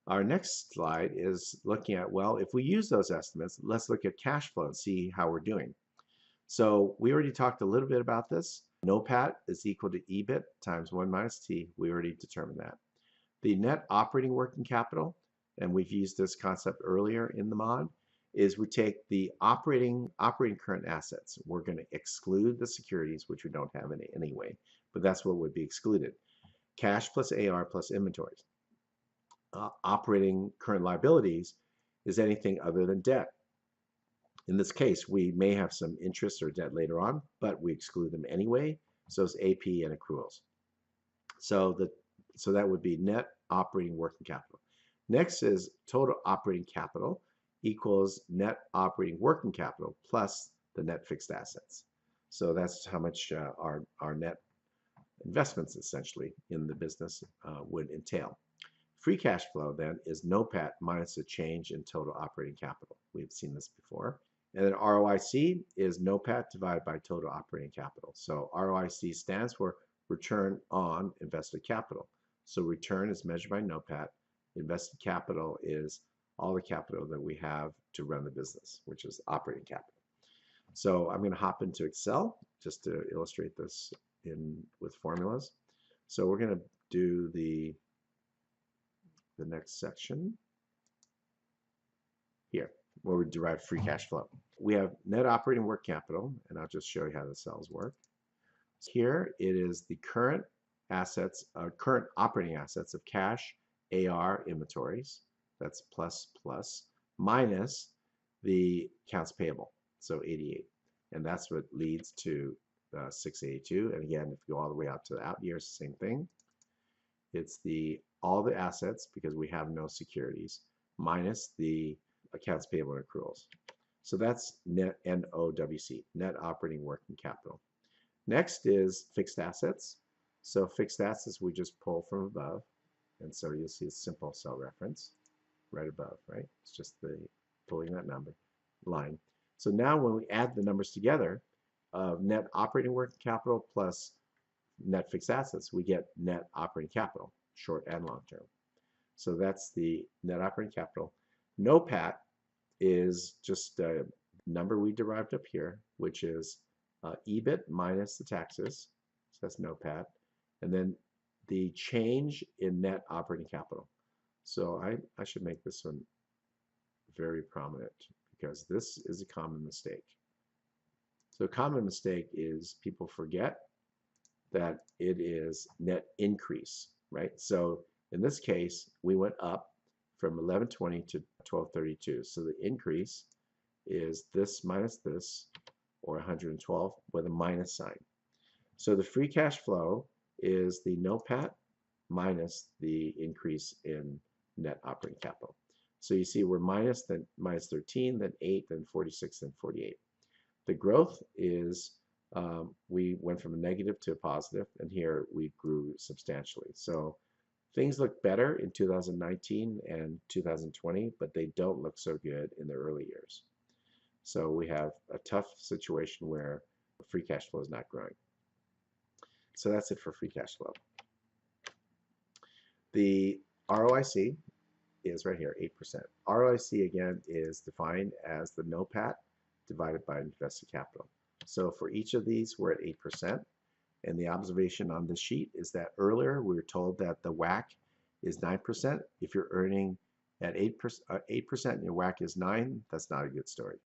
Our next slide is looking at, well, if we use those estimates, let's look at cash flow and see how we're doing. So we already talked a little bit about this. NOPAT is equal to EBIT times 1 minus T. We already determined that. The net operating working capital, and we've used this concept earlier in the mod, is we take the operating current assets. We're going to exclude the securities, which we don't have any anyway, but that's what would be excluded. Cash plus AR plus inventories. Operating current liabilities is anything other than debt. In this case, we may have some interest or debt later on, but we exclude them anyway. So it's AP and accruals. So that would be net operating working capital. Next is total operating capital equals net operating working capital plus the net fixed assets. So that's how much our net investments essentially in the business would entail. Free cash flow then is NOPAT minus the change in total operating capital. We've seen this before. And then ROIC is NOPAT divided by total operating capital. So ROIC stands for return on invested capital. So return is measured by NOPAT. Invested capital is all the capital that we have to run the business, which is operating capital. So I'm going to hop into Excel just to illustrate this with formulas. So we're going to do the next section here, where we derive free cash flow. We have net operating working capital, and I'll just show you how the cells work. Here it is the current assets, current operating assets of cash, AR, inventories. That's plus minus the accounts payable, so 88, and that's what leads to 682. And again, if you go all the way out to the out years, same thing. It's all the assets, because we have no securities, minus the accounts payable and accruals. So that's net NOWC, net operating working capital. Next is fixed assets. So fixed assets we just pull from above, and so you'll see a simple cell reference right above, right? It's just pulling that number line. So now when we add the numbers together of net operating working capital plus net fixed assets, we get net operating capital, short and long term. So that's the net operating capital. NOPAT is just a number we derived up here, which is EBIT minus the taxes. So that's NOPAT. And then the change in net operating capital. So I should make this one very prominent, because this is a common mistake. So a common mistake is people forget that it is net increase, right? So in this case, we went up from 1120 to 1232. So the increase is this minus this, or 112 with a minus sign. So the free cash flow is the NOPAT minus the increase in net operating capital. So you see we're minus, then minus 13, then 8, then 46, then 48. The growth is we went from a negative to a positive, and here we grew substantially. So things look better in 2019 and 2020, but they don't look so good in the early years. So we have a tough situation where free cash flow is not growing. So that's it for free cash flow. The ROIC is right here, 8%. ROIC again is defined as the NOPAT divided by invested capital. So for each of these, we're at 8%. And the observation on this sheet is that earlier we were told that the WACC is 9%. If you're earning at 8% and your WACC is 9, that's not a good story.